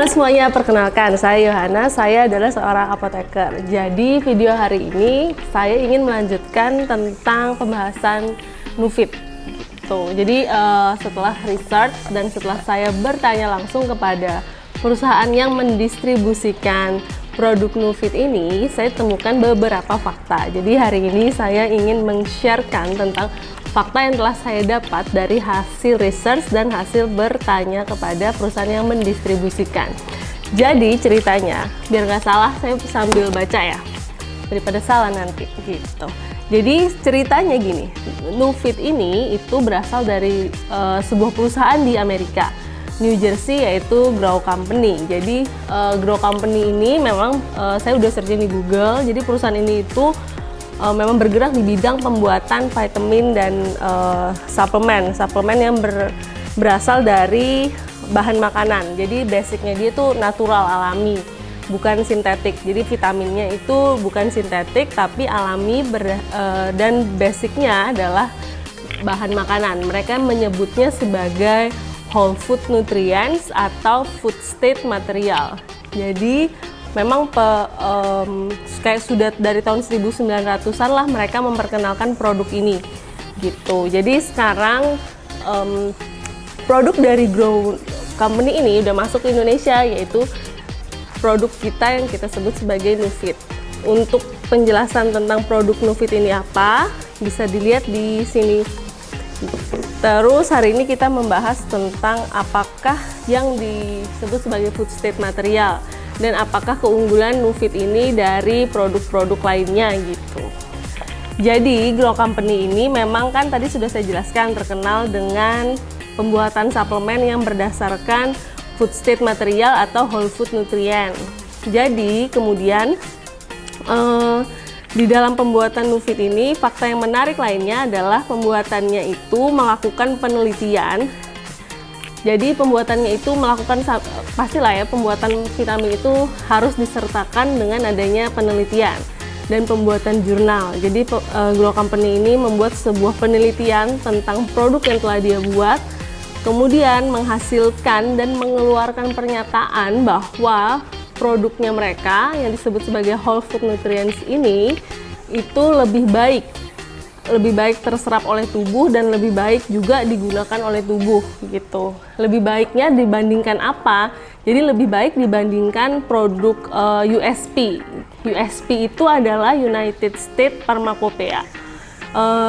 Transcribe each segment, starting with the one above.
Halo semuanya, perkenalkan saya Yohana, saya adalah seorang apoteker. Jadi video hari ini saya ingin melanjutkan tentang pembahasan Nufit. Gitu. Jadi setelah research dan setelah saya bertanya langsung kepada perusahaan yang mendistribusikan produk Nufit ini, saya temukan beberapa fakta. Jadi hari ini saya ingin men-sharekan tentang fakta yang telah saya dapat dari hasil research dan hasil bertanya kepada perusahaan yang mendistribusikan. Jadi ceritanya, biar nggak salah saya sambil baca ya, daripada salah nanti gitu. Jadi ceritanya gini, Nufit ini itu berasal dari sebuah perusahaan di Amerika, New Jersey, yaitu Grow Company. Jadi Grow Company ini memang saya udah searching di Google. Jadi perusahaan ini itu memang bergerak di bidang pembuatan vitamin dan suplemen yang berasal dari bahan makanan. Jadi basicnya dia tuh natural, alami, bukan sintetik. Jadi vitaminnya itu bukan sintetik tapi alami dan basicnya adalah bahan makanan. Mereka menyebutnya sebagai whole food nutrients atau food state material. Jadi memang kayak sudah dari tahun 1900-an lah mereka memperkenalkan produk ini gitu. Jadi sekarang produk dari Grow Company ini udah masuk ke Indonesia, yaitu produk kita yang kita sebut sebagai Nufit. Untuk penjelasan tentang produk Nufit ini apa bisa dilihat di sini. Terus hari ini kita membahas tentang apakah yang disebut sebagai food state material dan apakah keunggulan Nufit ini dari produk-produk lainnya gitu. Jadi Grow Company ini memang kan tadi sudah saya jelaskan terkenal dengan pembuatan suplemen yang berdasarkan food state material atau whole food nutrient. Jadi kemudian di dalam pembuatan Nufit ini fakta yang menarik lainnya adalah pembuatannya itu melakukan penelitian. Jadi pembuatannya itu melakukan, pastilah ya, pembuatan vitamin itu harus disertakan dengan adanya penelitian dan pembuatan jurnal. Jadi Grow Company ini membuat sebuah penelitian tentang produk yang telah dia buat, kemudian menghasilkan dan mengeluarkan pernyataan bahwa produknya mereka yang disebut sebagai whole food nutrients ini itu lebih baik terserap oleh tubuh dan lebih baik juga digunakan oleh tubuh gitu. Lebih baiknya dibandingkan apa? Jadi lebih baik dibandingkan produk USP. USP itu adalah United States Pharmacopoeia.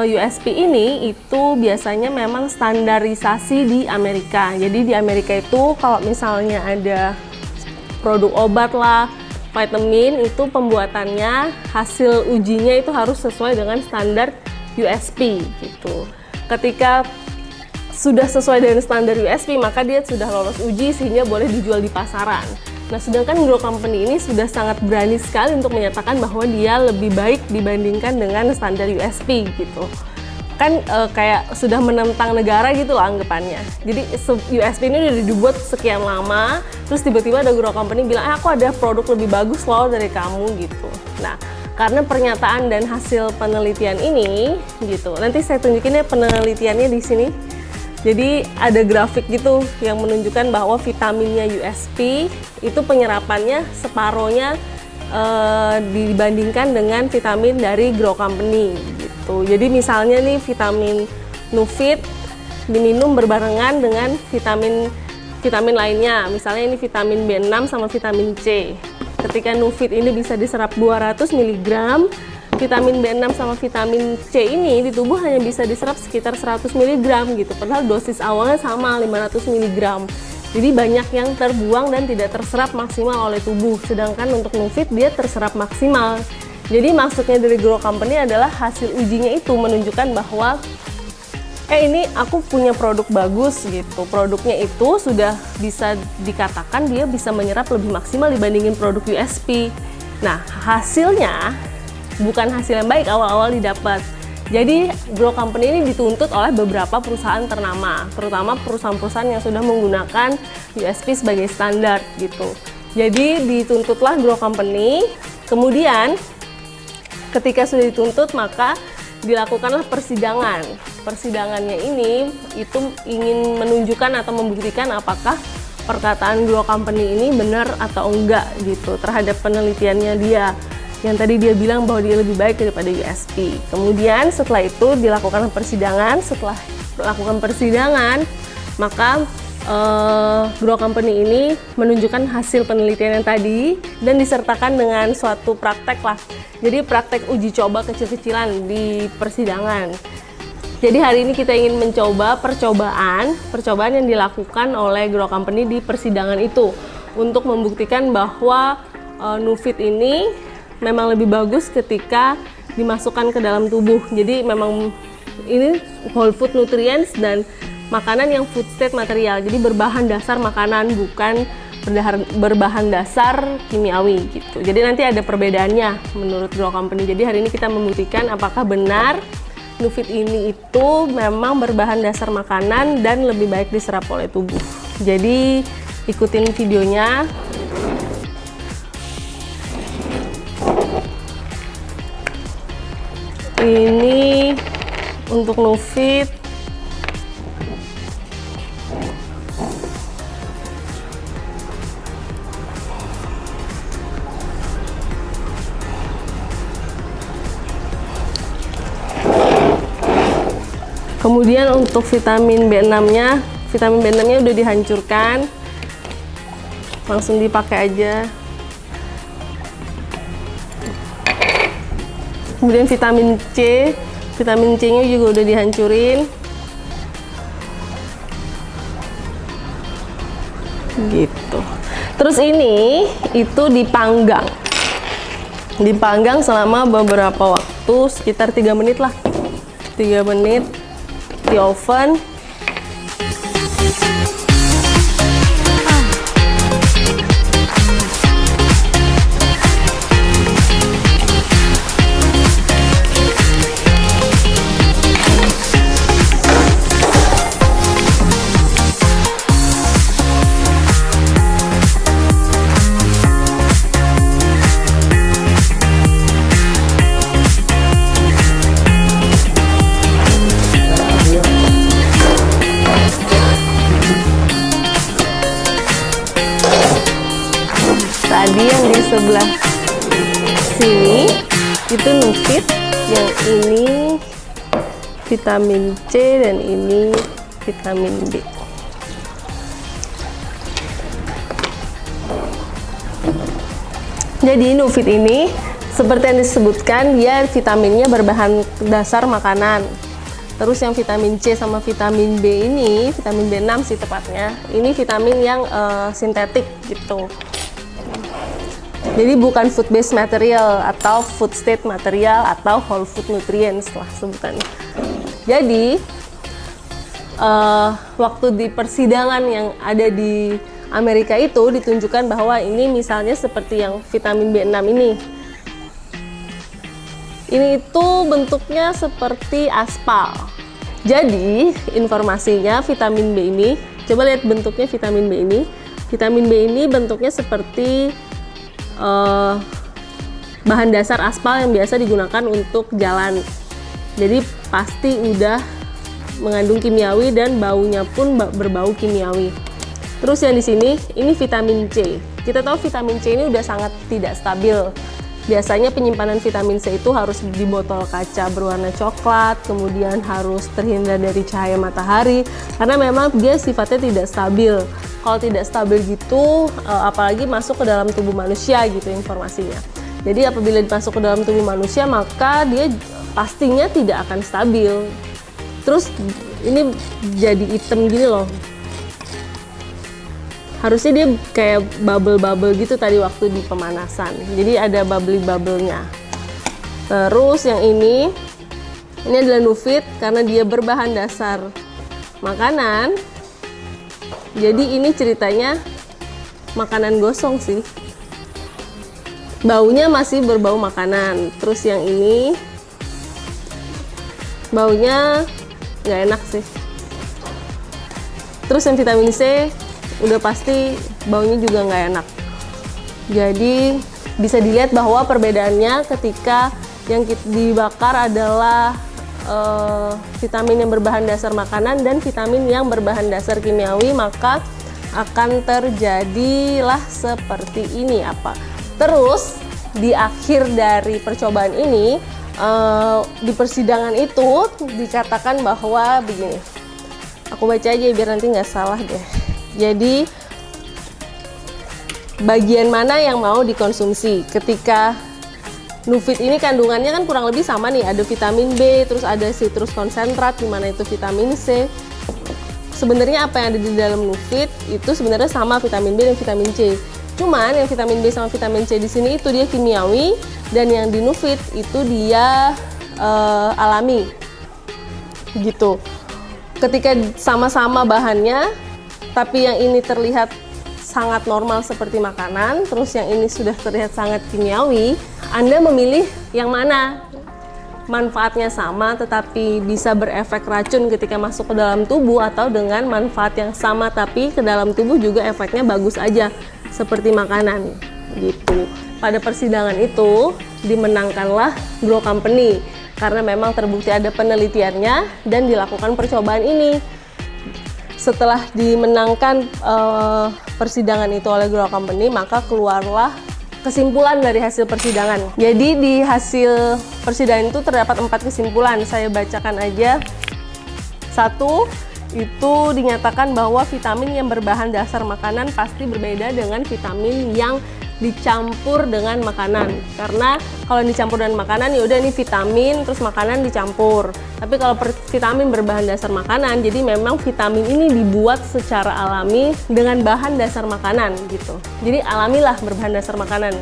USP ini itu biasanya memang standarisasi di Amerika. Jadi di Amerika itu kalau misalnya ada produk obat lah, vitamin, itu pembuatannya, hasil ujinya itu harus sesuai dengan standar USP gitu. Ketika sudah sesuai dengan standar USP, maka dia sudah lolos uji sehingga boleh dijual di pasaran. Nah, sedangkan Grow Company ini sudah sangat berani sekali untuk menyatakan bahwa dia lebih baik dibandingkan dengan standar USP gitu. Kan kayak sudah menentang negara gitu lah anggapannya. Jadi USP ini udah dibuat sekian lama, terus tiba-tiba ada Grow Company bilang, aku ada produk lebih bagus loh dari kamu gitu. Nah, karena pernyataan dan hasil penelitian ini gitu. Nanti saya tunjukin ya penelitiannya di sini. Jadi ada grafik gitu yang menunjukkan bahwa vitaminnya USP itu penyerapannya separohnya dibandingkan dengan vitamin dari Grow Company gitu. Jadi misalnya nih vitamin Nufit diminum berbarengan dengan vitamin lainnya. Misalnya ini vitamin B6 sama vitamin C. Ketika Nufit ini bisa diserap 200 mg, vitamin B6 sama vitamin C ini di tubuh hanya bisa diserap sekitar 100 mg gitu. Padahal dosis awalnya sama 500 mg. Jadi banyak yang terbuang dan tidak terserap maksimal oleh tubuh. Sedangkan untuk Nufit dia terserap maksimal. Jadi maksudnya dari Grow Company adalah hasil ujinya itu menunjukkan bahwa ini aku punya produk bagus gitu. Produknya itu sudah bisa dikatakan dia bisa menyerap lebih maksimal dibandingin produk USP. Nah, hasilnya bukan hasil yang baik awal-awal didapat. Jadi Grow Company ini dituntut oleh beberapa perusahaan ternama, terutama perusahaan-perusahaan yang sudah menggunakan USP sebagai standar gitu. Jadi dituntutlah Grow Company, kemudian ketika sudah dituntut maka dilakukanlah persidangan. Persidangannya ini itu ingin menunjukkan atau membuktikan apakah perkataan Grow Company ini benar atau enggak gitu terhadap penelitiannya dia. Yang tadi dia bilang bahwa dia lebih baik daripada USP. Kemudian setelah itu dilakukan persidangan. Setelah melakukan persidangan, maka Grow Company ini menunjukkan hasil penelitian yang tadi dan disertakan dengan suatu praktek lah. Jadi praktek uji coba kecil-kecilan di persidangan. Jadi hari ini kita ingin mencoba percobaan yang dilakukan oleh Grow Company di persidangan itu untuk membuktikan bahwa Nufit ini memang lebih bagus ketika dimasukkan ke dalam tubuh. Jadi memang ini whole food nutrients dan makanan yang food state material, jadi berbahan dasar makanan, bukan berbahan dasar kimiawi gitu. Jadi nanti ada perbedaannya menurut Grow Company. Jadi hari ini kita membuktikan apakah benar Nufit ini itu memang berbahan dasar makanan dan lebih baik diserap oleh tubuh. Jadi ikutin videonya. Ini untuk Nufit. Kemudian untuk vitamin B6-nya, udah dihancurkan, langsung dipakai aja. Kemudian vitamin C-nya juga udah dihancurin. Gitu. Terus ini itu dipanggang selama beberapa waktu, sekitar 3 menit lah. 3 menit di oven. Tadi yang di sebelah sini itu Nufit, yang ini vitamin C dan ini vitamin B. Jadi Nufit ini seperti yang disebutkan, dia vitaminnya berbahan dasar makanan. Terus yang vitamin C sama vitamin B ini, vitamin B6 sih tepatnya, ini vitamin yang sintetik gitu. Jadi bukan food based material atau food state material atau whole food nutrients lah sebutannya. Jadi waktu di persidangan yang ada di Amerika itu ditunjukkan bahwa ini misalnya seperti yang vitamin B6 ini. Ini itu bentuknya seperti aspal. Jadi informasinya vitamin B ini, coba lihat bentuknya vitamin B ini. Vitamin B ini bentuknya seperti bahan dasar aspal yang biasa digunakan untuk jalan. Jadi pasti udah mengandung kimiawi dan baunya pun berbau kimiawi. Terus yang di sini ini vitamin C. Kita tahu vitamin C ini udah sangat tidak stabil. Biasanya penyimpanan vitamin C itu harus di botol kaca berwarna coklat, kemudian harus terhindar dari cahaya matahari karena memang dia sifatnya tidak stabil. Kalau tidak stabil gitu, apalagi masuk ke dalam tubuh manusia gitu informasinya. Jadi apabila masuk ke dalam tubuh manusia, maka dia pastinya tidak akan stabil. Terus ini jadi hitam gini loh. Harusnya dia kayak bubble-bubble gitu tadi waktu di pemanasan. Jadi ada bubbly-bubble-nya. Terus yang ini adalah Nufit karena dia berbahan dasar makanan. Jadi ini ceritanya makanan gosong sih. Baunya masih berbau makanan. Terus yang ini baunya nggak enak sih. Terus yang vitamin C udah pasti baunya juga nggak enak. Jadi bisa dilihat bahwa perbedaannya ketika yang dibakar adalah vitamin yang berbahan dasar makanan dan vitamin yang berbahan dasar kimiawi, maka akan terjadilah seperti ini apa. Terus di akhir dari percobaan ini, di persidangan itu dikatakan bahwa begini, aku baca aja biar nanti nggak salah deh. Jadi bagian mana yang mau dikonsumsi ketika Nufit ini kandungannya kan kurang lebih sama nih, ada vitamin B, terus ada citrus konsentrat di mana itu vitamin C. Sebenarnya apa yang ada di dalam Nufit itu sebenarnya sama vitamin B dan vitamin C. Cuman yang vitamin B sama vitamin C di sini itu dia kimiawi, dan yang di Nufit itu dia alami. Gitu. Ketika sama-sama bahannya, tapi yang ini terlihat sangat normal seperti makanan, terus yang ini sudah terlihat sangat kimiawi, Anda memilih yang mana? Manfaatnya sama tetapi bisa berefek racun ketika masuk ke dalam tubuh, atau dengan manfaat yang sama tapi ke dalam tubuh juga efeknya bagus aja seperti makanan gitu. Pada persidangan itu dimenangkanlah Grow Company karena memang terbukti ada penelitiannya dan dilakukan percobaan ini. Setelah dimenangkan persidangan itu oleh Grow Company, maka keluarlah kesimpulan dari hasil persidangan. Jadi di hasil persidangan itu terdapat 4 kesimpulan. Saya bacakan aja. 1, itu dinyatakan bahwa vitamin yang berbahan dasar makanan pasti berbeda dengan vitamin yang dicampur dengan makanan. Karena kalau dicampur dengan makanan ya udah ini vitamin terus makanan dicampur. Tapi kalau vitamin berbahan dasar makanan, jadi memang vitamin ini dibuat secara alami dengan bahan dasar makanan gitu. Jadi alamilah berbahan dasar makanan.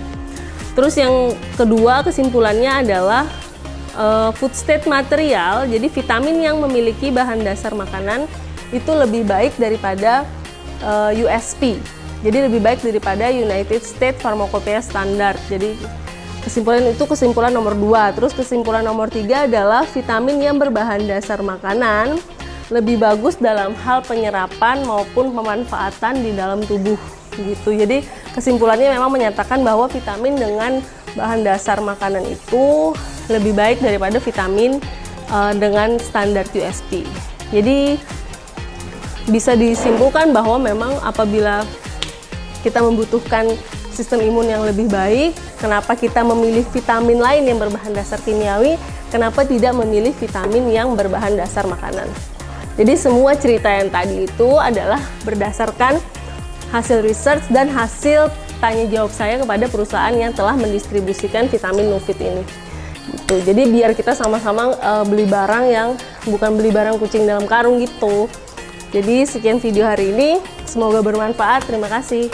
Terus yang kedua kesimpulannya adalah food state material. Jadi vitamin yang memiliki bahan dasar makanan itu lebih baik daripada USP. Jadi lebih baik daripada United States Pharmacopoeia Standard. Jadi kesimpulan nomor 2. Terus kesimpulan nomor 3 adalah vitamin yang berbahan dasar makanan lebih bagus dalam hal penyerapan maupun pemanfaatan di dalam tubuh gitu. Jadi kesimpulannya memang menyatakan bahwa vitamin dengan bahan dasar makanan itu lebih baik daripada vitamin dengan standar USP. Jadi bisa disimpulkan bahwa memang apabila kita membutuhkan sistem imun yang lebih baik, kenapa kita memilih vitamin lain yang berbahan dasar kimiawi, kenapa tidak memilih vitamin yang berbahan dasar makanan. Jadi semua cerita yang tadi itu adalah berdasarkan hasil research dan hasil tanya jawab saya kepada perusahaan yang telah mendistribusikan vitamin Nufit ini. Gitu. Jadi biar kita sama-sama beli barang yang bukan beli barang kucing dalam karung gitu. Jadi sekian video hari ini, semoga bermanfaat. Terima kasih.